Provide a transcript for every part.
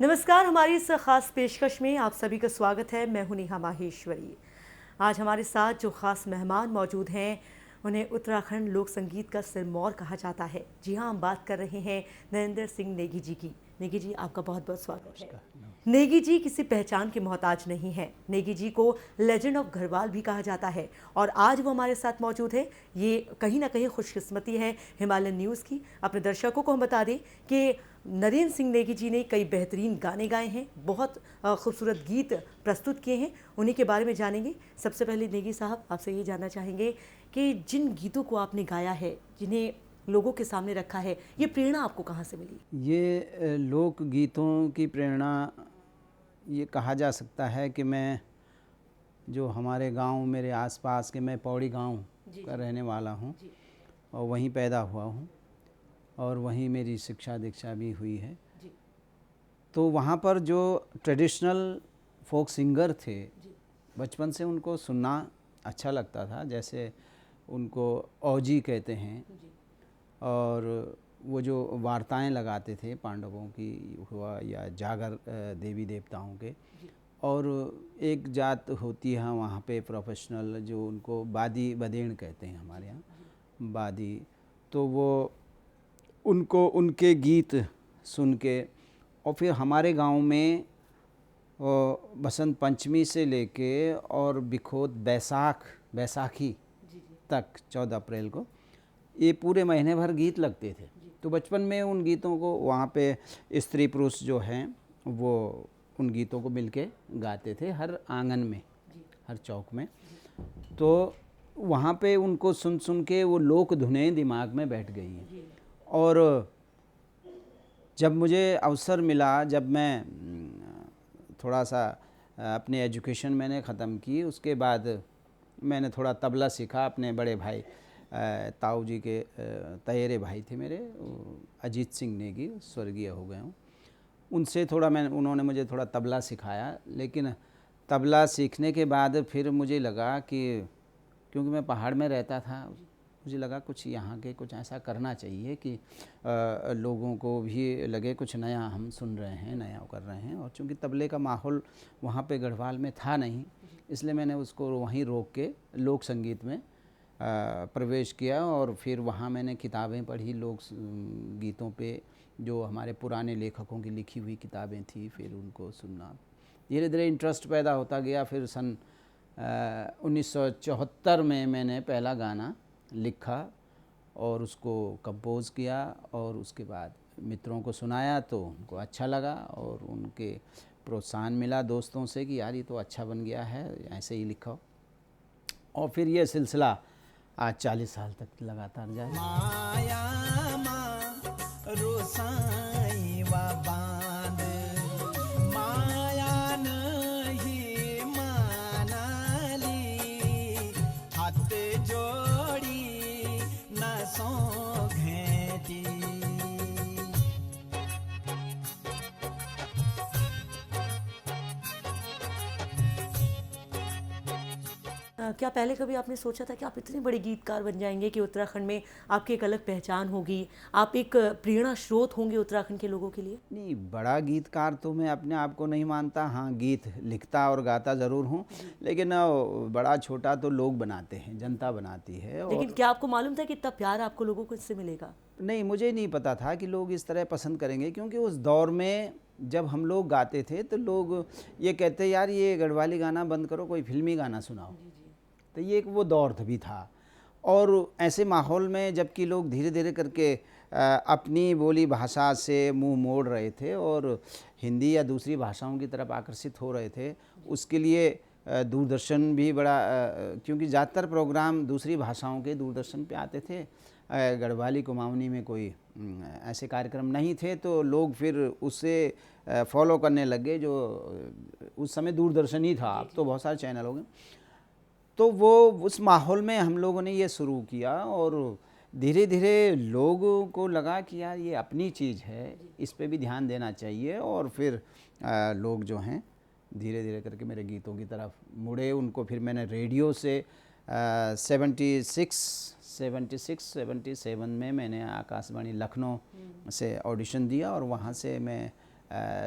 नमस्कार, हमारी इस खास पेशकश में आप सभी का स्वागत है। मैं हूं नेहा माहेश्वरी। आज हमारे साथ जो खास मेहमान मौजूद हैं उन्हें उत्तराखंड लोक संगीत का सिरमौर कहा जाता है। जी हाँ, हम बात कर रहे हैं नरेंद्र सिंह नेगी जी की। नेगी जी, आपका बहुत बहुत स्वागत है। नेगी जी किसी पहचान के मोहताज नहीं है। नेगी जी को लेजेंड ऑफ घरवाल भी कहा जाता है और आज वो हमारे साथ मौजूद है। ये कहीं ना कहीं खुशकिस्मती है हिमालयन न्यूज़ की। अपने दर्शकों को हम बता दें कि नरेंद्र सिंह नेगी जी ने कई बेहतरीन गाने गाए हैं, बहुत खूबसूरत गीत प्रस्तुत किए हैं। उन्हीं के बारे में जानेंगे। सबसे पहले नेगी साहब, आपसे ये जानना चाहेंगे कि जिन गीतों को आपने गाया है, जिन्हें लोगों के सामने रखा है, ये प्रेरणा आपको कहाँ से मिली? ये लोक गीतों की प्रेरणा ये कहा जा सकता है कि मैं जो हमारे गांव, मेरे आसपास के, मैं पौड़ी गांव का रहने वाला हूं और वहीं पैदा हुआ हूं और वहीं मेरी शिक्षा दीक्षा भी हुई है। तो वहाँ पर जो ट्रेडिशनल फोक सिंगर थे, बचपन से उनको सुनना अच्छा लगता था। जैसे उनको औजी कहते हैं और वो जो वार्ताएं लगाते थे पांडवों की हुआ या जागर देवी देवताओं के। और एक जात होती है वहाँ पे प्रोफेशनल, जो उनको बादी बदेण कहते हैं हमारे यहाँ, बादी। तो वो उनको उनके गीत सुन के, और फिर हमारे गांव में बसंत पंचमी से लेके और बिखोत बैसाखी तक 14 अप्रैल को ये पूरे महीने भर गीत लगते थे। तो बचपन में उन गीतों को वहाँ पे स्त्री पुरुष जो हैं वो उन गीतों को मिलके गाते थे हर आंगन में, हर चौक में। तो वहाँ पे उनको सुन सुन के वो लोक धुनें दिमाग में बैठ गई हैं। और जब मुझे अवसर मिला, जब मैं थोड़ा सा अपनी एजुकेशन मैंने ख़त्म की, उसके बाद मैंने थोड़ा तबला सीखा। अपने बड़े भाई ताऊ जी के तयेरे भाई थे मेरे, अजीत सिंह नेगी, स्वर्गीय हो गए हूँ, उनसे थोड़ा उन्होंने मुझे थोड़ा तबला सिखाया। लेकिन तबला सीखने के बाद फिर मुझे लगा कि क्योंकि मैं पहाड़ में रहता था, मुझे लगा कुछ यहाँ के कुछ ऐसा करना चाहिए कि लोगों को भी लगे कुछ नया हम सुन रहे हैं, नया कर रहे हैं। और चूँकि तबले का माहौल वहाँ पे गढ़वाल में था नहीं, इसलिए मैंने उसको वहीं रोक के लोक संगीत में प्रवेश किया। और फिर वहाँ मैंने किताबें पढ़ी लोक गीतों पे, जो हमारे पुराने लेखकों की लिखी हुई किताबें थी, फिर उनको सुनना। धीरे धीरे इंटरेस्ट पैदा होता गया। फिर सन 1974 में मैंने पहला गाना लिखा और उसको कंपोज़ किया और उसके बाद मित्रों को सुनाया तो उनको अच्छा लगा और उनके प्रोत्साहन मिला दोस्तों से कि यार ये तो अच्छा बन गया है, ऐसे ही लिखो। और फिर ये सिलसिला आज 40 साल तक लगातार जाए। माया माँ रोसाई वा बांध, माया नहीं मानाली, हाथ जोड़ी न सो घेटी। क्या पहले कभी आपने सोचा था कि आप इतने बड़े गीतकार बन जाएंगे कि उत्तराखंड में आपकी एक अलग पहचान होगी, आप एक प्रेरणा स्रोत होंगे उत्तराखंड के लोगों के लिए? नहीं, बड़ा गीतकार तो मैं अपने आप को नहीं मानता। हाँ, गीत लिखता और गाता ज़रूर हूँ, लेकिन बड़ा छोटा तो लोग बनाते हैं, जनता बनाती है। और लेकिन क्या आपको मालूम था कि इतना प्यार आपको लोगों को इससे मिलेगा? नहीं, मुझे नहीं पता था कि लोग इस तरह पसंद करेंगे, क्योंकि उस दौर में जब हम लोग गाते थे तो लोग ये कहते यार ये गढ़वाली गाना बंद करो, कोई फिल्मी गाना सुनाओ। तो ये एक वो दौर भी था। और ऐसे माहौल में जबकि लोग धीरे धीरे करके अपनी बोली भाषा से मुंह मोड़ रहे थे और हिंदी या दूसरी भाषाओं की तरफ आकर्षित हो रहे थे, उसके लिए दूरदर्शन भी बड़ा क्योंकि ज़्यादातर प्रोग्राम दूसरी भाषाओं के दूरदर्शन पे आते थे। गढ़वाली कुमाऊनी में कोई ऐसे कार्यक्रम नहीं थे, तो लोग फिर उससे फॉलो करने लगे। जो उस समय दूरदर्शन ही था, अब तो बहुत सारे चैनल हो गए। तो वो उस माहौल में हम लोगों ने ये शुरू किया और धीरे धीरे लोगों को लगा कि यार ये अपनी चीज़ है, इस पे भी ध्यान देना चाहिए। और फिर लोग जो हैं धीरे धीरे करके मेरे गीतों की तरफ मुड़े। उनको फिर मैंने रेडियो से 77 में मैंने आकाशवाणी लखनऊ से ऑडिशन दिया और वहाँ से मैं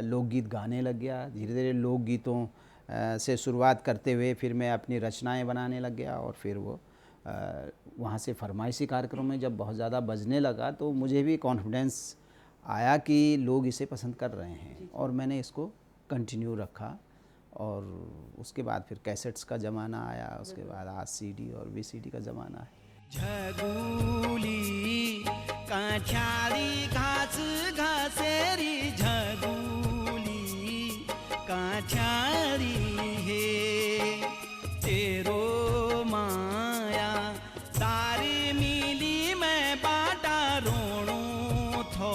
लोकगीत गाने लग गया। धीरे धीरे लोकगीतों से शुरुआत करते हुए फिर मैं अपनी रचनाएं बनाने लग गया, और फिर वो वहाँ से फरमाइशी कार्यक्रम में जब बहुत ज़्यादा बजने लगा तो मुझे भी कॉन्फिडेंस आया कि लोग इसे पसंद कर रहे हैं, और मैंने इसको कंटिन्यू रखा। और उसके बाद फिर कैसेट्स का ज़माना आया, उसके बाद आज सीडी और वीसीडी का ज़माना है। झगुली काछारी घास घासेरी झगुली काछारी हे तेरो माया तारी मिली मैं बाटा रोणो थो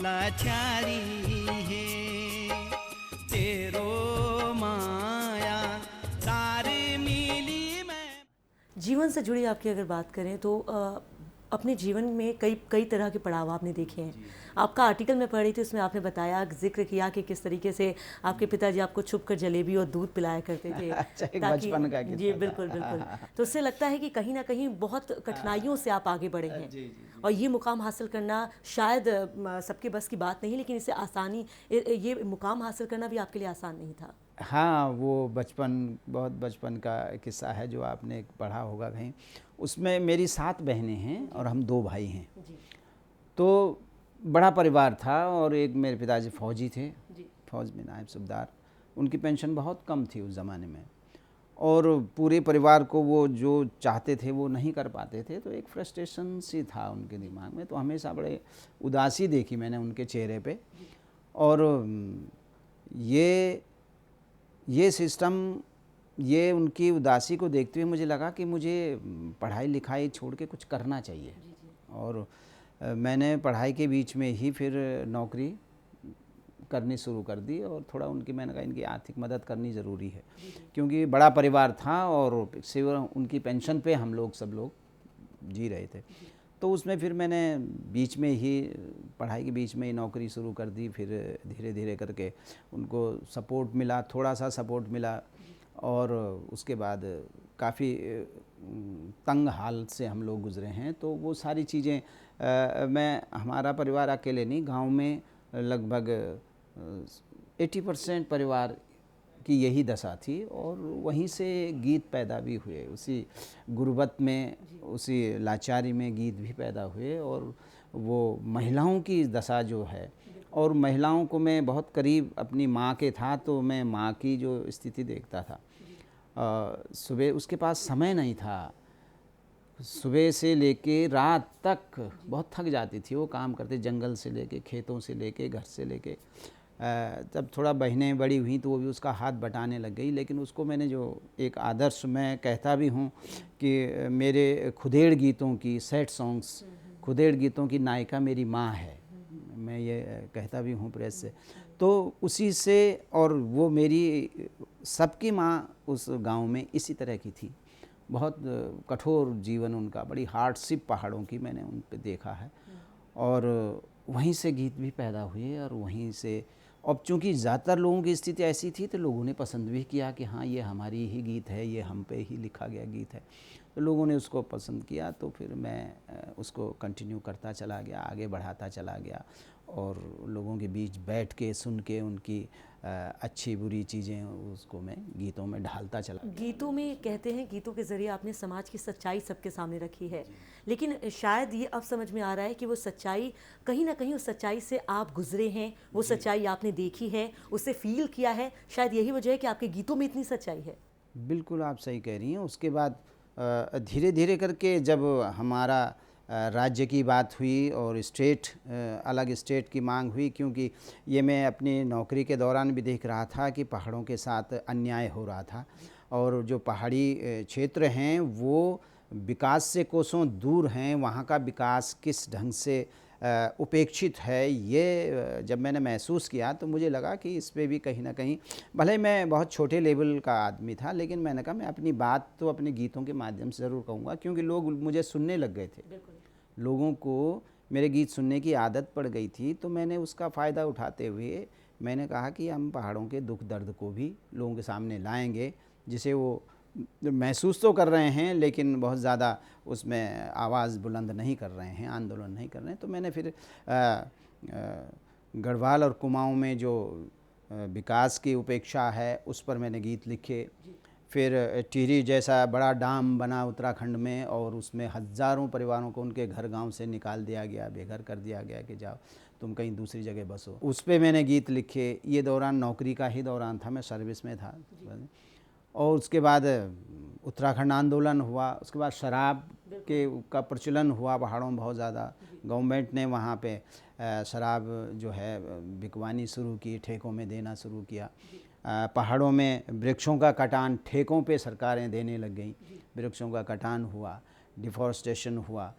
लाचारी हे तेरो माया तारी मिली मैं। जीवन से जुड़ी आपकी अगर बात करें तो अपने जीवन में कई तरह के पड़ाव आपने देखे हैं। आपका आर्टिकल मैं पढ़ रही थी, उसमें आपने बताया, जिक्र किया कि किस तरीके से आपके पिताजी आपको छुपकर जलेबी और दूध पिलाया करते थे। अच्छा, एक बचपन का किस्सा जी था। बिल्कुल बिल्कुल। तो उससे लगता है कि कहीं ना कहीं बहुत कठिनाइयों से आप आगे बढ़े हैं, और ये मुकाम हासिल करना शायद सबके बस की बात नहीं, लेकिन इसे आसानी, ये मुकाम हासिल करना भी आपके लिए आसान नहीं था। हाँ, वो बहुत बचपन का किस्सा है जो आपने पढ़ा होगा कहीं। उसमें मेरी 7 बहनें हैं और हम 2 भाई हैं। तो बड़ा परिवार था, और एक मेरे पिताजी फौजी थे, फौज में नायब सूबेदार। उनकी पेंशन बहुत कम थी उस ज़माने में, और पूरे परिवार को वो जो चाहते थे वो नहीं कर पाते थे। तो एक फ्रस्ट्रेशन सी था उनके दिमाग में, तो हमेशा बड़े उदासी देखी मैंने उनके चेहरे पे। और ये सिस्टम, ये उनकी उदासी को देखते हुए मुझे लगा कि मुझे पढ़ाई लिखाई छोड़ के कुछ करना चाहिए। और मैंने पढ़ाई के बीच में ही फिर नौकरी करनी शुरू कर दी, और थोड़ा मैंने कहा इनकी आर्थिक मदद करनी ज़रूरी है, क्योंकि बड़ा परिवार था और सिर्फ उनकी पेंशन पे हम लोग सब लोग जी रहे थे। तो उसमें फिर मैंने बीच में ही, पढ़ाई के बीच में ही नौकरी शुरू कर दी। फिर धीरे धीरे करके उनको सपोर्ट मिला, थोड़ा सा सपोर्ट मिला, और उसके बाद काफ़ी तंग हाल से हम लोग गुज़रे हैं। तो वो सारी चीज़ें, हमारा परिवार अकेले नहीं, गांव में लगभग 80% परिवार की यही दशा थी, और वहीं से गीत पैदा भी हुए। उसी गुर्बत में, उसी लाचारी में गीत भी पैदा हुए। और वो महिलाओं की दशा जो है, और महिलाओं को मैं बहुत करीब अपनी माँ के था, तो मैं माँ की जो स्थिति देखता था। सुबह उसके पास समय नहीं था, सुबह से लेके रात तक बहुत थक जाती थी। वो काम करते, जंगल से लेके, खेतों से लेके, घर से लेके। जब थोड़ा बहनें बड़ी हुई तो वो भी उसका हाथ बटाने लग गई। लेकिन उसको मैंने जो एक आदर्श मैं कहता भी हूँ कि मेरे खुदेड़ गीतों की, सैड सॉन्ग्स, खुदेड़ गीतों की नायिका मेरी माँ है, मैं ये कहता भी हूँ प्रेस से। तो उसी से, और वो मेरी सबकी माँ उस गांव में इसी तरह की थी। बहुत कठोर जीवन उनका, बड़ी हार्डशिप पहाड़ों की मैंने उन पे देखा है। और वहीं से गीत भी पैदा हुए, और वहीं से, अब चूँकि ज़्यादातर लोगों की स्थिति ऐसी थी तो लोगों ने पसंद भी किया कि हाँ ये हमारी ही गीत है, ये हम पे ही लिखा गया गीत है। तो लोगों ने उसको पसंद किया, तो फिर मैं उसको कंटिन्यू करता चला गया, आगे बढ़ाता चला गया, और लोगों के बीच बैठ के सुन के उनकी अच्छी बुरी चीज़ें उसको मैं गीतों में ढालता चला गया। गीतों में कहते हैं, गीतों के ज़रिए आपने समाज की सच्चाई सबके सामने रखी है, लेकिन शायद ये अब समझ में आ रहा है कि वो सच्चाई, कहीं ना कहीं उस सच्चाई से आप गुजरे हैं, वो सच्चाई आपने देखी है, उसे फील किया है। शायद यही वजह है कि आपके गीतों में इतनी सच्चाई है। बिल्कुल आप सही कह रही हैं। उसके बाद धीरे धीरे करके जब हमारा राज्य की बात हुई और स्टेट, अलग स्टेट की मांग हुई, क्योंकि ये मैं अपनी नौकरी के दौरान भी देख रहा था कि पहाड़ों के साथ अन्याय हो रहा था, और जो पहाड़ी क्षेत्र हैं वो विकास से कोसों दूर हैं, वहाँ का विकास किस ढंग से उपेक्षित है, ये जब मैंने महसूस किया तो मुझे लगा कि इस पे भी कहीं ना कहीं, भले मैं बहुत छोटे लेवल का आदमी था, लेकिन मैंने कहा मैं अपनी बात तो अपने गीतों के माध्यम से ज़रूर कहूँगा, क्योंकि लोग मुझे सुनने लग गए थे। लोगों को मेरे गीत सुनने की आदत पड़ गई थी, तो मैंने उसका फ़ायदा उठाते हुए मैंने कहा कि हम पहाड़ों के दुख दर्द को भी लोगों के सामने लाएंगे, जिसे वो महसूस तो कर रहे हैं लेकिन बहुत ज़्यादा उसमें आवाज़ बुलंद नहीं कर रहे हैं, आंदोलन नहीं कर रहे हैं। तो मैंने फिर गढ़वाल और कुमाऊं में जो विकास की उपेक्षा है उस पर मैंने गीत लिखे। फिर टिहरी जैसा बड़ा डैम बना उत्तराखंड में और उसमें हज़ारों परिवारों को उनके घर गांव से निकाल दिया गया, बेघर कर दिया गया कि जाओ तुम कहीं दूसरी जगह बसो। उस पे मैंने गीत लिखे। ये दौरान नौकरी का ही दौरान था, मैं सर्विस में था। और उसके बाद उत्तराखंड आंदोलन हुआ, उसके बाद शराब का प्रचलन हुआ पहाड़ों में बहुत ज़्यादा। गवर्नमेंट ने वहाँ पे शराब जो है बिकवानी शुरू की, ठेकों में देना शुरू किया। पहाड़ों में वृक्षों का कटान ठेकों पे सरकारें देने लग गईं, वृक्षों का कटान हुआ, डिफॉरेस्टेशन हुआ।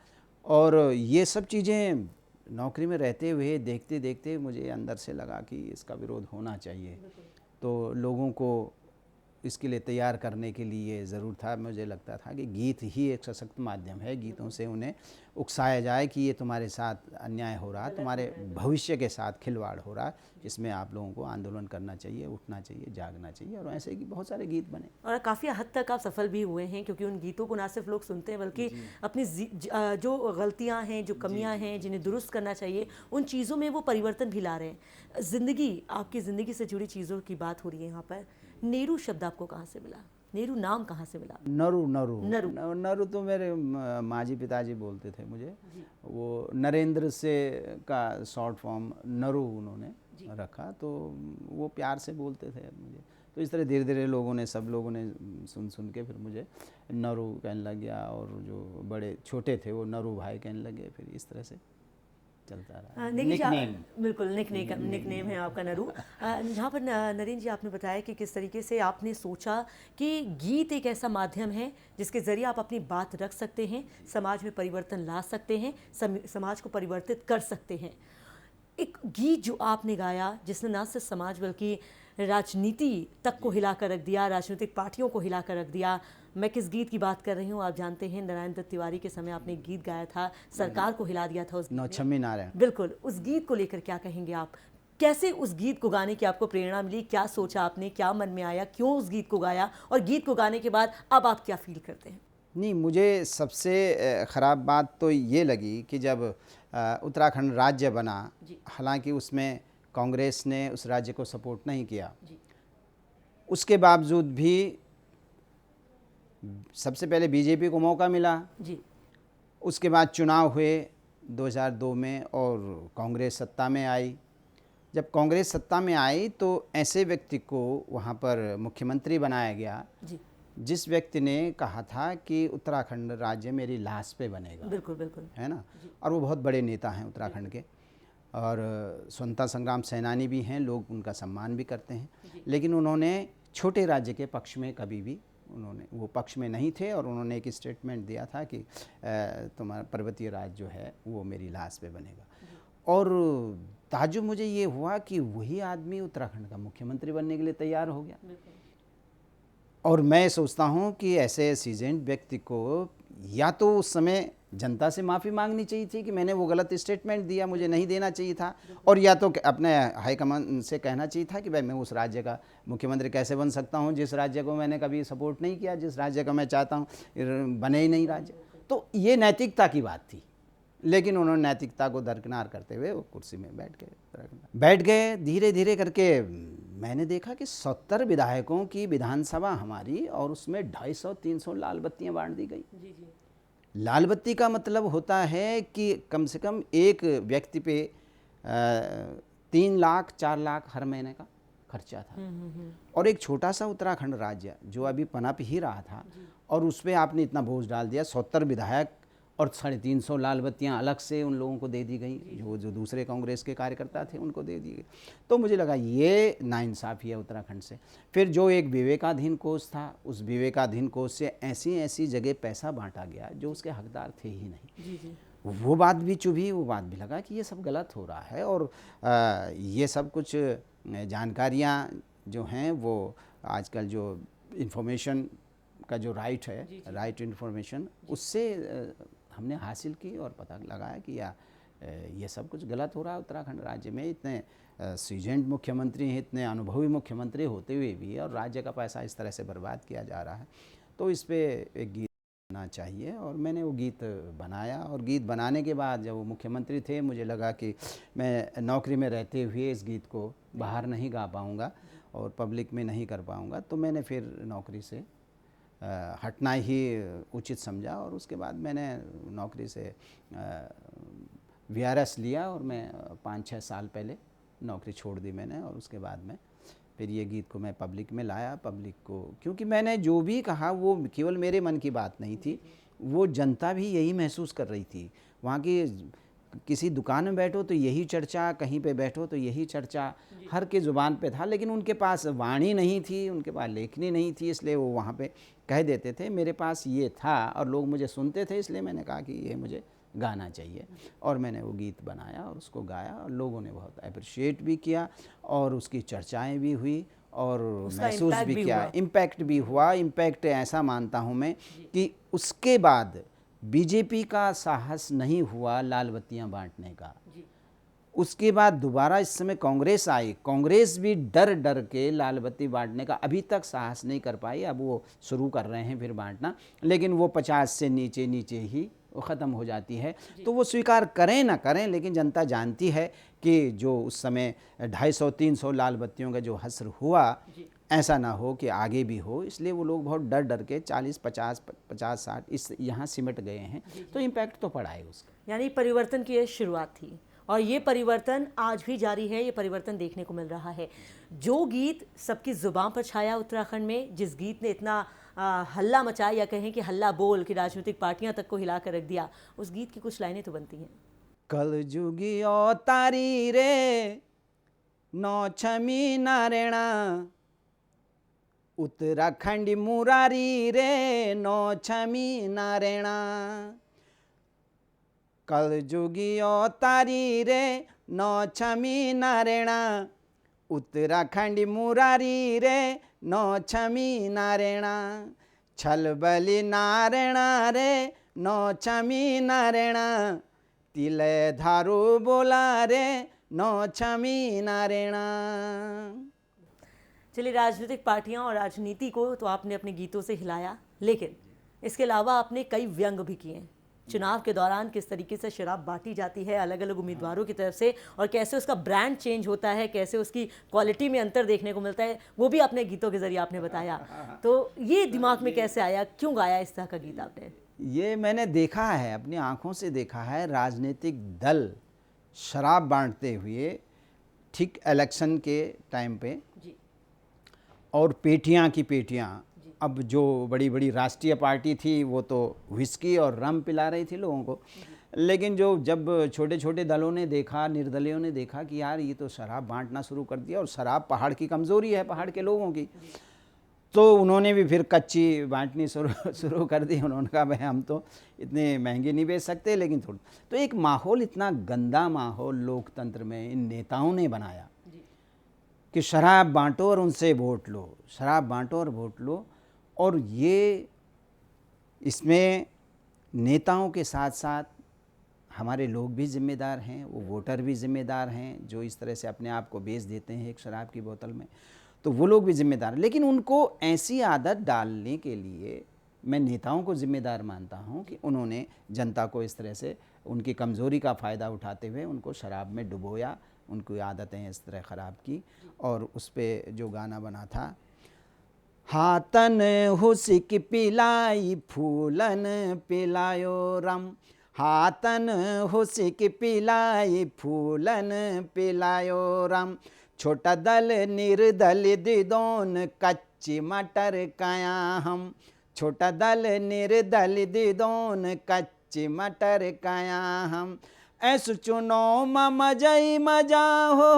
और ये सब चीज़ें नौकरी में रहते हुए देखते देखते मुझे अंदर से लगा कि इसका विरोध होना चाहिए। तो लोगों को इसके लिए तैयार करने के लिए ज़रूर था। मुझे लगता था कि गीत ही एक सशक्त माध्यम है, गीतों से उन्हें उकसाया जाए कि ये तुम्हारे साथ अन्याय हो रहा, तुम्हारे भविष्य के साथ खिलवाड़ हो रहा, इसमें आप लोगों को आंदोलन करना चाहिए, उठना चाहिए, जागना चाहिए। और ऐसे ही बहुत सारे गीत बने और काफ़ी हद तक आप सफल भी हुए हैं, क्योंकि उन गीतों को ना सिर्फ लोग सुनते हैं बल्कि अपनी जो गलतियां हैं, जो कमियां हैं, जिन्हें दुरुस्त करना चाहिए, उन चीज़ों में वो परिवर्तन भी ला रहे हैं। ज़िंदगी, आपकी ज़िंदगी से जुड़ी चीज़ों की बात हो रही है यहाँ पर। नेहरू शब्द आपको कहाँ से मिला? नेहरू नाम कहाँ से मिला? नरू नरू नरू। नरू तो मेरे माँ जी पिताजी बोलते थे मुझे। वो नरेंद्र से का शॉर्ट फॉर्म नरू उन्होंने रखा, तो वो प्यार से बोलते थे मुझे। तो इस तरह धीरे धीरे सब लोगों ने सुन सुन के फिर मुझे नरू कहने लग गया, और जो बड़े छोटे थे वो नरू भाई कहने लगे। फिर इस तरह से चलता रहा। निकनेम, बिल्कुल निकनेम है आपका नरू। जहाँ पर नरेंद्र जी, आपने बताया कि किस तरीके से आपने सोचा कि गीत एक ऐसा माध्यम है जिसके ज़रिए आप अपनी बात रख सकते हैं, समाज में परिवर्तन ला सकते हैं, समाज को परिवर्तित कर सकते हैं। एक गीत जो आपने गाया जिसने ना सिर्फ समाज बल्कि राजनीति तक को हिला कर रख दिया, राजनीतिक पार्टियों को हिला कर रख दिया। मैं किस गीत की बात कर रही हूँ आप जानते हैं। नारायण दत्त तिवारी के समय आपने एक गीत गाया था, सरकार को हिला दिया था उस नौछम्मी नारायण। बिल्कुल, उस गीत को लेकर क्या कहेंगे आप? कैसे उस गीत को गाने की आपको प्रेरणा मिली? क्या सोचा आपने, क्या मन में आया, क्यों उस गीत को गाया, और गीत को गाने के बाद अब आप क्या फील करते हैं? नहीं, मुझे सबसे ख़राब बात तो ये लगी कि जब उत्तराखंड राज्य बना, हालांकि उसमें कांग्रेस ने उस राज्य को सपोर्ट नहीं किया, उसके बावजूद भी सबसे पहले बीजेपी को मौका मिला जी। उसके बाद चुनाव हुए 2002 में और कांग्रेस सत्ता में आई। जब कांग्रेस सत्ता में आई तो ऐसे व्यक्ति को वहाँ पर मुख्यमंत्री बनाया गया जी। जिस व्यक्ति ने कहा था कि उत्तराखंड राज्य मेरी लाश पे बनेगा। बिल्कुल बिल्कुल, है ना। और वो बहुत बड़े नेता हैं उत्तराखंड के, और स्वतंत्रता संग्राम सेनानी भी हैं, लोग उनका सम्मान भी करते हैं। लेकिन उन्होंने छोटे राज्य के पक्ष में कभी भी वो पक्ष में नहीं थे, और उन्होंने एक स्टेटमेंट दिया था कि तुम्हारा पर्वतीय राज्य जो है वो मेरी लाश पे बनेगा। और ताज्जुब मुझे ये हुआ कि वही आदमी उत्तराखंड का मुख्यमंत्री बनने के लिए तैयार हो गया। और मैं सोचता हूँ कि ऐसे सीजेंट व्यक्ति को या तो उस समय जनता से माफ़ी मांगनी चाहिए थी कि मैंने वो गलत स्टेटमेंट दिया, मुझे नहीं देना चाहिए था, और या तो अपने हाईकमान से कहना चाहिए था कि भाई मैं उस राज्य का मुख्यमंत्री कैसे बन सकता हूँ जिस राज्य को मैंने कभी सपोर्ट नहीं किया, जिस राज्य का मैं चाहता हूँ बने ही नहीं राज्य। तो ये नैतिकता की बात थी, लेकिन उन्होंने नैतिकता को दरकिनार करते हुए वो कुर्सी में बैठ गए। धीरे धीरे करके मैंने देखा कि 70 विधायकों की विधानसभा हमारी, और उसमें 250-300 लाल बत्तियाँ बांट दी गई। लाल बत्ती का मतलब होता है कि कम से कम एक व्यक्ति पे 3 लाख 4 लाख हर महीने का खर्चा था। और एक छोटा सा उत्तराखंड राज्य जो अभी पनप ही रहा था, और उस पर आपने इतना बोझ डाल दिया। 70 विधायक और 350 लाल बत्तियाँ अलग से उन लोगों को दे दी गई, जो दूसरे कांग्रेस के कार्यकर्ता थे उनको दे दी गई। तो मुझे लगा ये नाइंसाफ़ी है उत्तराखंड से। फिर जो एक विवेकाधीन कोष था, उस विवेकाधीन कोष से ऐसी जगह पैसा बांटा गया जो उसके हकदार थे ही नहीं। वो बात भी चुभी, वो बात भी लगा कि ये सब गलत हो रहा है। और ये सब कुछ जानकारियाँ जो हैं वो आजकल जो इन्फॉर्मेशन का जो राइट है, राइट इन्फॉर्मेशन, उससे हमने हासिल की और पता लगाया कि ये सब कुछ गलत हो रहा है उत्तराखंड राज्य में। इतने सीजेंट मुख्यमंत्री हैं, इतने अनुभवी मुख्यमंत्री होते हुए भी, और राज्य का पैसा इस तरह से बर्बाद किया जा रहा है। तो इस पे एक गीत होना चाहिए। और मैंने वो गीत बनाया, और गीत बनाने के बाद जब वो मुख्यमंत्री थे, मुझे लगा कि मैं नौकरी में रहते हुए इस गीत को बाहर नहीं गा पाऊँगा और पब्लिक में नहीं कर पाऊँगा, तो मैंने फिर नौकरी से हटना ही उचित समझा। और उसके बाद मैंने नौकरी से VRS लिया और मैं 5-6 साल पहले नौकरी छोड़ दी मैंने। और उसके बाद में फिर ये गीत को मैं पब्लिक में लाया, पब्लिक को, क्योंकि मैंने जो भी कहा वो केवल मेरे मन की बात नहीं थी, वो जनता भी यही महसूस कर रही थी। वहाँ की किसी दुकान में बैठो तो यही चर्चा, कहीं पे बैठो तो यही चर्चा, हर के ज़ुबान पे था, लेकिन उनके पास वाणी नहीं थी, उनके पास लेखनी नहीं थी, इसलिए वो वहाँ पे कह देते थे। मेरे पास ये था और लोग मुझे सुनते थे, इसलिए मैंने कहा कि ये मुझे गाना चाहिए। और मैंने वो गीत बनाया और उसको गाया, और लोगों ने बहुत अप्रिशिएट भी किया, और उसकी चर्चाएं भी हुई, और महसूस भी किया, इम्पैक्ट भी हुआ। इम्पैक्ट ऐसा मानता हूँ मैं कि उसके बाद बीजेपी का साहस नहीं हुआ लाल बत्तियाँ बांटने का। उसके बाद दोबारा इस समय कांग्रेस आई, कांग्रेस भी डर डर के लाल बत्ती बांटने का अभी तक साहस नहीं कर पाई। अब वो शुरू कर रहे हैं फिर बांटना, लेकिन वो 50 से नीचे नीचे ही वो ख़त्म हो जाती है। तो वो स्वीकार करें ना करें, लेकिन जनता जानती है कि जो उस समय 250-300 लाल बत्तियों का जो हस्र हुआ, ऐसा ना हो कि आगे भी हो, इसलिए वो लोग बहुत डर डर के 40-50-60 इस यहाँ सिमट गए हैं। तो इम्पैक्ट तो पड़ा है उसका। यानी परिवर्तन की ये शुरुआत थी, और ये परिवर्तन आज भी जारी है। ये परिवर्तन देखने को मिल रहा है। जो गीत सबकी ज़ुबान पर छाया उत्तराखंड में, जिस गीत ने इतना हल्ला मचाया, या कहें कि हल्ला बोल कि राजनीतिक पार्टियां तक को हिला कर रख दिया, उस गीत की कुछ लाइनें तो बनती हैं। कल जुगी ओ तारी रे नौ छमी नारेणा, उत्तराखंडी मुरारी रे नौ छमी नारेणा। कल जुगी ओ तारी रे नौ छमी नारेणा, उत्तराखंडी मुरारी रे नौ छमी नारेणा। छल बलि नारेणा रे नौ छमी नारेणा, तिले धारू बोला रे नौ छमी नारेणा। चलिए, राजनीतिक पार्टियां और राजनीति को तो आपने अपने गीतों से हिलाया, लेकिन इसके अलावा आपने कई व्यंग भी किए हैं। चुनाव के दौरान किस तरीके से शराब बांटी जाती है अलग अलग उम्मीदवारों की तरफ से, और कैसे उसका ब्रांड चेंज होता है, कैसे उसकी क्वालिटी में अंतर देखने को मिलता है, वो भी अपने गीतों के जरिए आपने बताया। तो ये दिमाग में कैसे आया, क्यों गाया इस तरह का गीत आपने? ये मैंने देखा है, अपनी आंखों से देखा है, राजनीतिक दल शराब बांटते हुए ठीक इलेक्शन के टाइम पे, और पेटियां की पेटियां। अब जो बड़ी बड़ी राष्ट्रीय पार्टी थी वो तो विस्की और रम पिला रही थी लोगों को, लेकिन जब छोटे छोटे दलों ने देखा, निर्दलियों ने देखा कि यार ये तो शराब बांटना शुरू कर दिया, और शराब पहाड़ की कमज़ोरी है, पहाड़ के लोगों की, तो उन्होंने भी फिर कच्ची बांटनी शुरू कर दी। उन्होंने कहा भाई हम तो इतने महंगे नहीं बेच सकते, लेकिन थोड़ा। तो एक माहौल, इतना गंदा माहौल लोकतंत्र में इन नेताओं ने बनाया कि शराब बांटो और उनसे वोट लो, शराब बांटो और वोट लो। और ये इसमें नेताओं के साथ साथ हमारे लोग भी जिम्मेदार हैं, वो वोटर भी जिम्मेदार हैं, जो इस तरह से अपने आप को बेच देते हैं एक शराब की बोतल में, तो वो लोग भी जिम्मेदार हैं। लेकिन उनको ऐसी आदत डालने के लिए मैं नेताओं को जिम्मेदार मानता हूं कि उन्होंने जनता को इस तरह से उनकी कमज़ोरी का फ़ायदा उठाते हुए उनको शराब में डुबोया, उनकी आदतें इस तरह ख़राब की। और उस पर जो गाना बना था, हाथन हुसिक पिलाई फूलन पिलायो रम, हाथन हुसिक पिलाई फूलन पिलायो रम, छोटा दल निर्दल दिदोन कच्ची मटर काया हम, छोटा दल निर्दल दिदोन कच्ची मटर काया हम, ऐसु चुनो मजई मजा हो,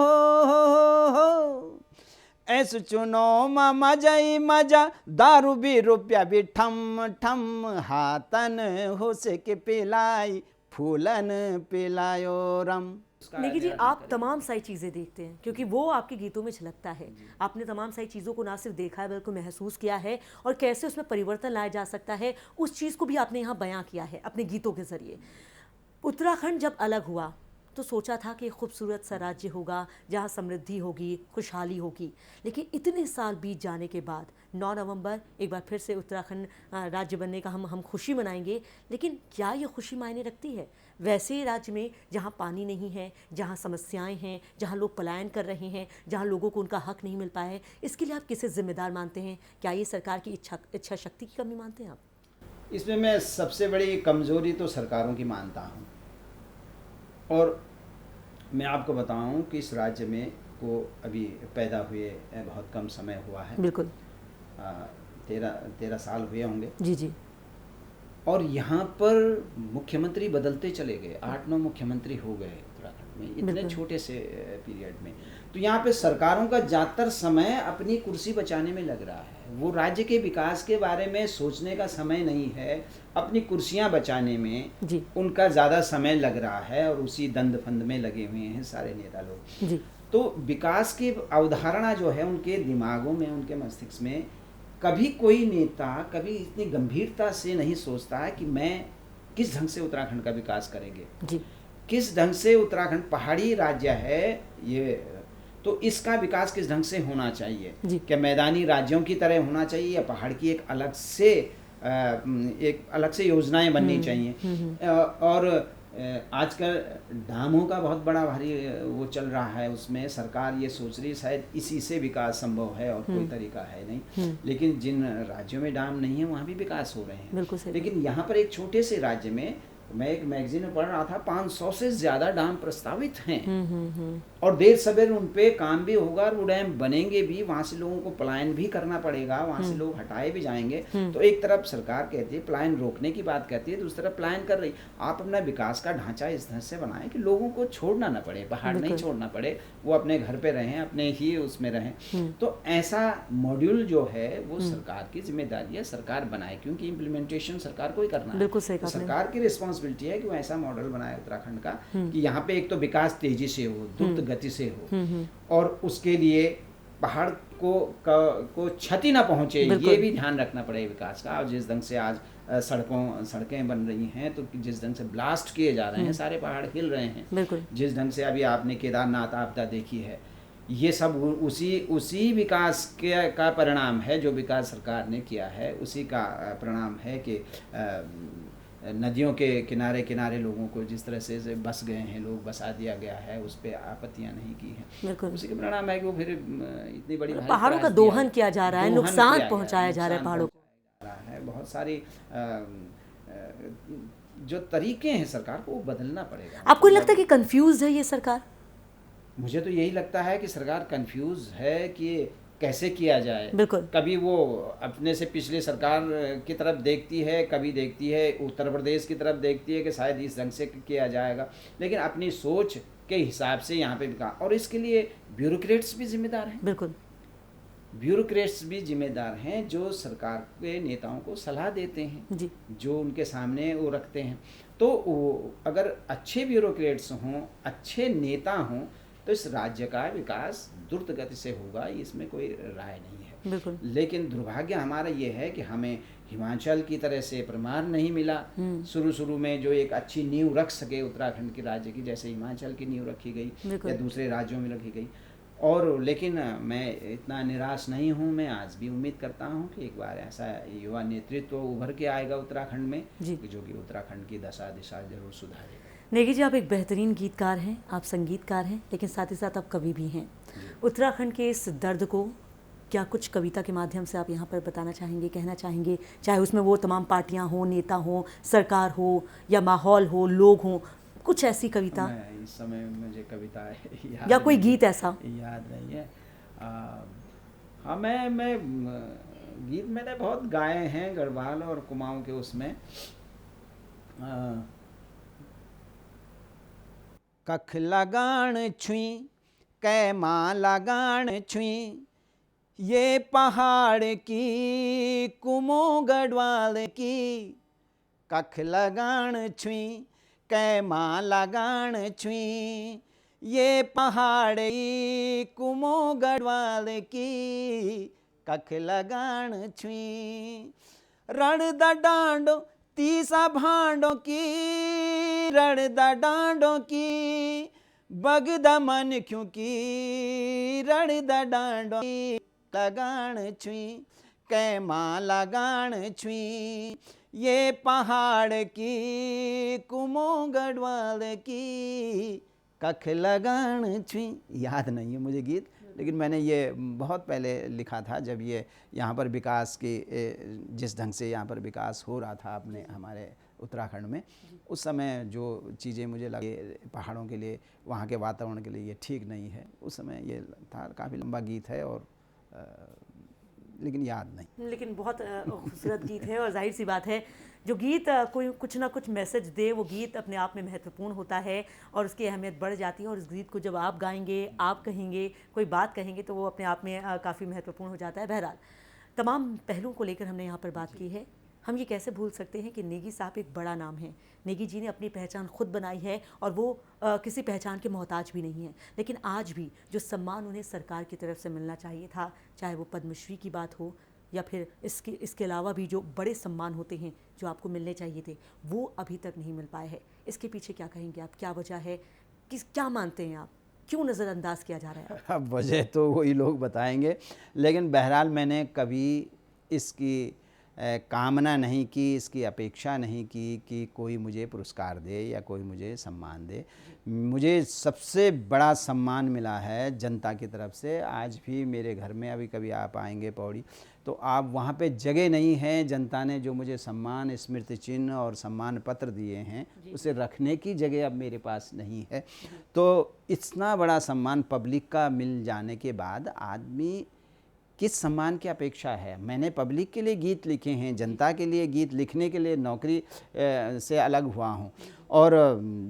ऐसु चुनो मजई मजा, दारू भी रुपया भी ठम ठम, हाथन हुसे के पिलाई फूलन पिलायो रम। निकी जी, आप तमाम सारी चीज़ें देखते हैं, क्योंकि वो आपके गीतों में झलकता है। आपने तमाम सारी चीज़ों को ना सिर्फ देखा है बल्कि महसूस किया है, और कैसे उसमें परिवर्तन लाया जा सकता है उस चीज़ को भी आपने यहाँ बयां किया है अपने गीतों के ज़रिए। उत्तराखंड जब अलग हुआ तो सोचा था कि खूबसूरत सा राज्य होगा जहाँ समृद्धि होगी, खुशहाली होगी, लेकिन इतने साल बीत जाने के बाद 9 नवंबर एक बार फिर से उत्तराखंड राज्य बनने का हम खुशी मनाएंगे, लेकिन क्या ये खुशी मायने रखती है? वैसे राज्य में जहाँ पानी नहीं है, जहाँ समस्याएं हैं, जहाँ लोग पलायन कर रहे हैं, जहाँ लोगों को उनका हक नहीं मिल पाया है, इसके लिए आप किसे जिम्मेदार मानते हैं? क्या ये सरकार की इच्छा शक्ति की कमी मानते हैं आप? इसमें मैं सबसे बड़ी कमज़ोरी तो सरकारों की मानता हूँ। और मैं आपको बताऊँ कि इस राज्य में को अभी पैदा हुए बहुत कम समय हुआ है। बिल्कुल। 13 साल हुए होंगे। जी जी। और यहाँ पर मुख्यमंत्री बदलते चले गए, 8-9 मुख्यमंत्री हो गए उत्तराखंड में इतने छोटे से पीरियड में। तो यहाँ पे सरकारों का ज़्यादातर समय अपनी कुर्सी बचाने में लग रहा है। वो राज्य के विकास के बारे में सोचने का समय नहीं है, अपनी कुर्सियाँ बचाने में जी उनका ज़्यादा समय लग रहा है और उसी दंड फंद में लगे हुए हैं सारे नेता लोग। जी। तो विकास की अवधारणा जो है उनके दिमागों में, उनके मस्तिष्क में, कभी कोई नेता कभी इतनी गंभीरता से नहीं सोचता है कि मैं किस ढंग से उत्तराखंड का विकास करेंगे जी। किस ढंग से उत्तराखंड पहाड़ी राज्य है ये, तो इसका विकास किस ढंग से होना चाहिए। क्या मैदानी राज्यों की तरह होना चाहिए या पहाड़ की एक अलग से योजनाएं बननी चाहिए। और आजकल डामों का बहुत बड़ा भारी वो चल रहा है, उसमें सरकार ये सोच रही शायद इसी से विकास संभव है और कोई तरीका है नहीं। लेकिन जिन राज्यों में डाम नहीं है वहाँ भी विकास हो रहे हैं। लेकिन यहाँ पर एक छोटे से राज्य में, मैं एक मैगजीन में पढ़ रहा था, 500 से ज़्यादा डैम प्रस्तावित हैं और देर सवेर उन पे काम भी होगा और वो डैम बनेंगे भी, वहाँ से लोगों को पलायन भी करना पड़ेगा, वहाँ से लोग हटाए भी जाएंगे। तो एक तरफ सरकार कहती है पलायन रोकने की बात कहती है, दूसरी तरफ पलायन कर रही। आप अपना विकास का ढांचा इस तरह से बनाएं कि लोगों को छोड़ना ना पड़े, पहाड़ नहीं छोड़ना पड़े, वो अपने घर पे रहें, अपने ही उसमें रहें। तो ऐसा मॉड्यूल जो है वो सरकार की जिम्मेदारी है, सरकार बनाए, क्योंकि इम्प्लीमेंटेशन सरकार को ही करना है। तो सरकार की रिस्पॉन्सिबिलिटी है कि वो ऐसा मॉडल बनाए उत्तराखंड का कि यहाँ पे एक तो विकास तेजी से हो, द्रुत गति से हो, और उसके लिए पहाड़ को क्षति ना पहुंचे, ये भी ध्यान रखना पड़ेगा विकास का। और जिस ढंग से आज सड़कें बन रही हैं, तो जिस ढंग से ब्लास्ट किए जा रहे हैं, सारे पहाड़ हिल रहे हैं, जिस ढंग से अभी आपने केदारनाथ आपदा देखी है, ये सब उसी विकास का परिणाम है। जो विकास सरकार ने किया है उसी का परिणाम है कि नदियों के किनारे किनारे लोगों को जिस तरह से बस गए हैं लोग, बसा दिया गया है, उस पर आपत्तियां नहीं की हैं। उसी के परिणाम है कि वो फिर इतनी बड़ी पहाड़ों का दोहन किया जा रहा है, नुकसान पहुंचाया जा रहा है पहाड़ों को। बहुत सारी जो तरीके हैं सरकार को वो बदलना पड़ेगा। आपको लगता है कि कंफ्यूज है ये सरकार? मुझे तो यही लगता है कि सरकार कंफ्यूज है कि कैसे किया जाए। बिल्कुल। कभी वो अपने से पिछले सरकार की तरफ देखती है, कभी देखती है उत्तर प्रदेश की तरफ देखती है कि शायद इस ढंग से किया जाएगा, लेकिन अपनी सोच के हिसाब से यहाँ पे विकास, और इसके लिए ब्यूरोक्रेट्स भी जिम्मेदार हैं। बिल्कुल, ब्यूरोक्रेट्स भी जिम्मेदार हैं जो सरकार के नेताओं को सलाह देते हैं जी। जो उनके सामने वो रखते हैं। तो अगर अच्छे ब्यूरोक्रेट्स हों, अच्छे नेता हों, तो इस राज्य का विकास द्रुत गति से होगा, इसमें कोई राय नहीं है। बिल्कुल। लेकिन दुर्भाग्य हमारा ये है कि हमें हिमाचल की तरह से प्रमाण नहीं मिला शुरू में, जो एक अच्छी नींव रख सके उत्तराखंड के राज्य की, जैसे हिमाचल की नींव रखी गई या दूसरे राज्यों में रखी गई। और लेकिन मैं इतना निराश नहीं हूँ, मैं आज भी उम्मीद करता हूँ कि एक बार ऐसा युवा नेतृत्व उभर के आएगा उत्तराखंड में जो कि उत्तराखंड की दशा दिशा जरूर सुधारेगा। नेगी जी, आप एक बेहतरीन गीतकार हैं, आप संगीतकार हैं, लेकिन साथ ही साथ आप कवि भी हैं। उत्तराखंड के इस दर्द को क्या कुछ कविता के माध्यम से आप यहाँ पर बताना चाहेंगे, कहना चाहेंगे, चाहे उसमें वो तमाम पार्टियाँ हों, नेता हों, सरकार हो या माहौल हो, लोग हों, कुछ ऐसी कविता? इस समय मुझे कविता या कोई गीत ऐसा याद नहीं है। हाँ, मैं गीत मैंने बहुत गाए हैं गढ़वाल और कुमाऊं के उसमें। कख लगान छुई कै माँ लगान छुई, ये पहाड़ की कुमो गढ़वाल की। कख लगान छुई कै माँ लगान छुई, ये पहाड़ी कुमो गढ़वाल की। कख लगान छुई रण द डांडो तीसा भांडों की रणदा डांडों की बगदा मन क्योंकि रणदा डांडों की लगान छुई कैमा लगान छुई ये पहाड़ की कुमो गढ़वाल की कख लगान छुई। याद नहीं है मुझे गीत, लेकिन मैंने ये बहुत पहले लिखा था जब ये यहाँ पर विकास की जिस ढंग से यहाँ पर विकास हो रहा था अपने हमारे उत्तराखंड में, उस समय जो चीज़ें मुझे लगे पहाड़ों के लिए, वहाँ के वातावरण के लिए ये ठीक नहीं है, उस समय ये था। काफ़ी लंबा गीत है और लेकिन याद नहीं। लेकिन बहुत खूबसूरत गीत है और जाहिर सी बात है जो गीत कोई कुछ ना कुछ मैसेज दे वो गीत अपने आप में महत्वपूर्ण होता है और उसकी अहमियत बढ़ जाती है। और इस गीत को जब आप गाएंगे, आप कहेंगे, कोई बात कहेंगे तो वो अपने आप में काफ़ी महत्वपूर्ण हो जाता है। बहरहाल तमाम पहलुओं को लेकर हमने यहाँ पर बात की है। हम ये कैसे भूल सकते हैं कि नेगी साहब एक बड़ा नाम है। नेगी जी ने अपनी पहचान खुद बनाई है और वो किसी पहचान के मोहताज भी नहीं है। लेकिन आज भी जो सम्मान उन्हें सरकार की तरफ से मिलना चाहिए था, चाहे वो पद्मश्री की बात हो या फिर इसके अलावा भी जो बड़े सम्मान होते हैं जो आपको मिलने चाहिए थे, वो अभी तक नहीं मिल पाए हैं। इसके पीछे क्या कहेंगे आप? क्या वजह है? क्या मानते हैं आप? क्यों नज़रअंदाज किया जा रहा है? अब वजह तो वही लोग बताएंगे, लेकिन बहरहाल मैंने कभी इसकी कामना नहीं की, इसकी अपेक्षा नहीं की कि कोई मुझे पुरस्कार दे या कोई मुझे सम्मान दे। मुझे सबसे बड़ा सम्मान मिला है जनता की तरफ से। आज भी मेरे घर में अभी कभी आप आएंगे पौड़ी तो आप वहाँ पे जगह नहीं है। जनता ने जो मुझे सम्मान, स्मृति चिन्ह और सम्मान पत्र दिए हैं उसे रखने की जगह अब मेरे पास नहीं है। तो इतना बड़ा सम्मान पब्लिक का मिल जाने के बाद आदमी किस सम्मान की अपेक्षा है? मैंने पब्लिक के लिए गीत लिखे हैं, जनता के लिए गीत लिखने के लिए नौकरी से अलग हुआ हूँ। और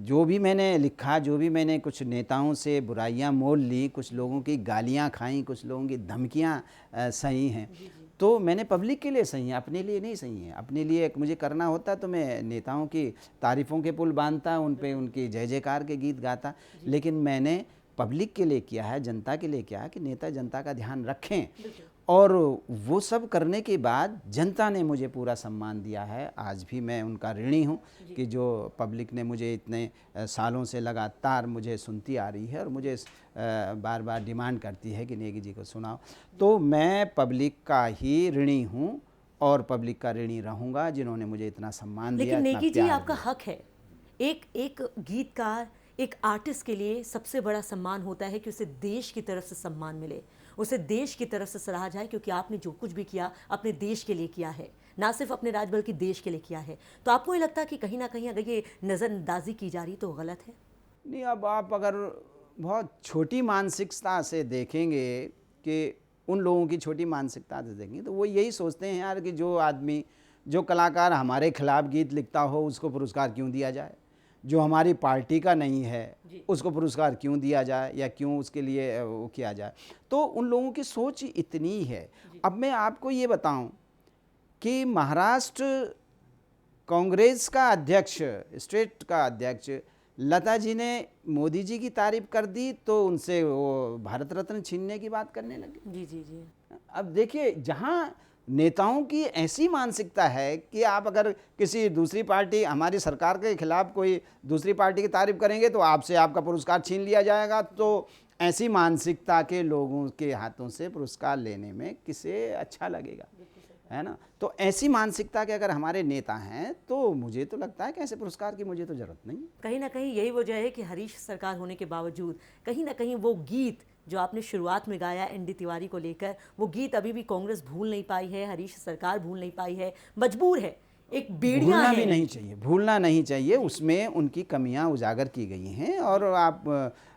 जो भी मैंने लिखा, जो भी मैंने कुछ नेताओं से बुराइयां मोल ली, कुछ लोगों की गालियां खाई, कुछ लोगों की धमकियां सही हैं, तो मैंने पब्लिक के लिए सही है, अपने लिए नहीं सही है। अपने लिए मुझे करना होता तो मैं नेताओं की तारीफ़ों के पुल बांधता, उन पे उनकी जय जयकार के गीत गाता। लेकिन मैंने पब्लिक के लिए किया है, जनता के लिए किया है कि नेता जनता का ध्यान रखें। और वो सब करने के बाद जनता ने मुझे पूरा सम्मान दिया है। आज भी मैं उनका ऋणी हूँ कि जो पब्लिक ने मुझे इतने सालों से लगातार मुझे सुनती आ रही है और मुझे बार बार डिमांड करती है कि नेगी जी को सुनाओ। तो मैं पब्लिक का ही ऋणी हूँ और पब्लिक का ऋणी रहूँगा जिन्होंने मुझे इतना सम्मान दिया। लेकिन नेगी जी आपका हक है, एक गीतकार, एक आर्टिस्ट के लिए सबसे बड़ा सम्मान होता है कि उसे देश की तरफ से सम्मान मिले, उसे देश की तरफ से सराहा जाए, क्योंकि आपने जो कुछ भी किया अपने देश के लिए किया है, ना सिर्फ अपने राज्य बल्कि देश के लिए किया है। तो आपको ये लगता है कि कहीं ना कहीं अगर ये नज़रअंदाजी की जा रही तो गलत है? नहीं, अब आप अगर बहुत छोटी मानसिकता से देखेंगे कि उन लोगों की छोटी मानसिकता से देखेंगे तो वो यही सोचते हैं यार कि जो आदमी, जो कलाकार हमारे खिलाफ गीत लिखता हो उसको पुरस्कार क्यों दिया जाए, जो हमारी पार्टी का नहीं है उसको पुरस्कार क्यों दिया जाए या क्यों उसके लिए वो किया जाए। तो उन लोगों की सोच इतनी है। अब मैं आपको ये बताऊं कि महाराष्ट्र कांग्रेस का अध्यक्ष, स्टेट का अध्यक्ष लता जी ने मोदी जी की तारीफ कर दी तो उनसे वो भारत रत्न छीनने की बात करने लगे। जी जी जी। अब देखिए, जहाँ नेताओं की ऐसी मानसिकता है कि आप अगर किसी दूसरी पार्टी, हमारी सरकार के खिलाफ कोई दूसरी पार्टी की तारीफ करेंगे तो आपसे आपका पुरस्कार छीन लिया जाएगा। तो ऐसी मानसिकता के लोगों के हाथों से पुरस्कार लेने में किसे अच्छा लगेगा, है ना? तो ऐसी मानसिकता के अगर हमारे नेता हैं तो मुझे तो लगता है कि ऐसे पुरस्कार की मुझे तो ज़रूरत नहीं। कहीं ना कहीं यही वजह है कि हरीश सरकार होने के बावजूद कहीं ना कहीं वो गीत जो आपने शुरुआत में गाया एनडी तिवारी को लेकर, वो गीत अभी भी कांग्रेस भूल नहीं पाई है, हरीश सरकार भूल नहीं पाई है, मजबूर है। एक बेड़ियां भूलना भी नहीं चाहिए, भूलना नहीं चाहिए। उसमें उनकी कमियां उजागर की गई हैं और आप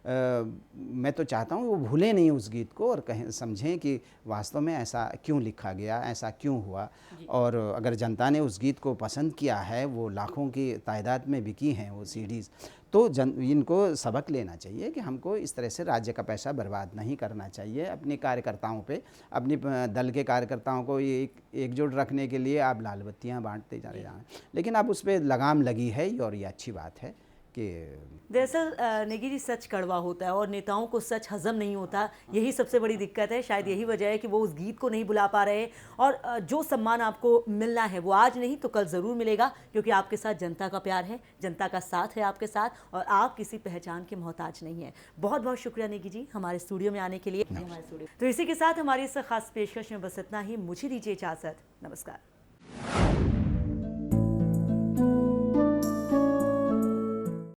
मैं तो चाहता हूं वो भूलें नहीं उस गीत को और कहें, समझें कि वास्तव में ऐसा क्यों लिखा गया, ऐसा क्यों हुआ। और अगर जनता ने उस गीत को पसंद किया है, वो लाखों की तादाद में बिकी हैं वो सीडीज़, तो इनको सबक लेना चाहिए कि हमको इस तरह से राज्य का पैसा बर्बाद नहीं करना चाहिए। अपने कार्यकर्ताओं पे, अपनी दल के कार्यकर्ताओं को एकजुट रखने के लिए आप लाल बत्तियाँ बांटते जा रहे हैं, लेकिन अब उस पर लगाम लगी है और ये अच्छी बात है कि दरअसल नेगी जी, सच कड़वा होता है और नेताओं को सच हजम नहीं होता। यही सबसे बड़ी दिक्कत है। शायद यही वजह है कि वो उस गीत को नहीं बुला पा रहे। और जो सम्मान आपको मिलना है वो आज नहीं तो कल ज़रूर मिलेगा, क्योंकि आपके साथ जनता का प्यार है, जनता का साथ है आपके साथ, और आप किसी पहचान के मोहताज नहीं है। बहुत बहुत शुक्रिया नेगी जी हमारे स्टूडियो में आने के लिए। तो इसी के साथ हमारी इस खास पेशकश में बस इतना ही। मुझे दीजिए इजाज़त। नमस्कार।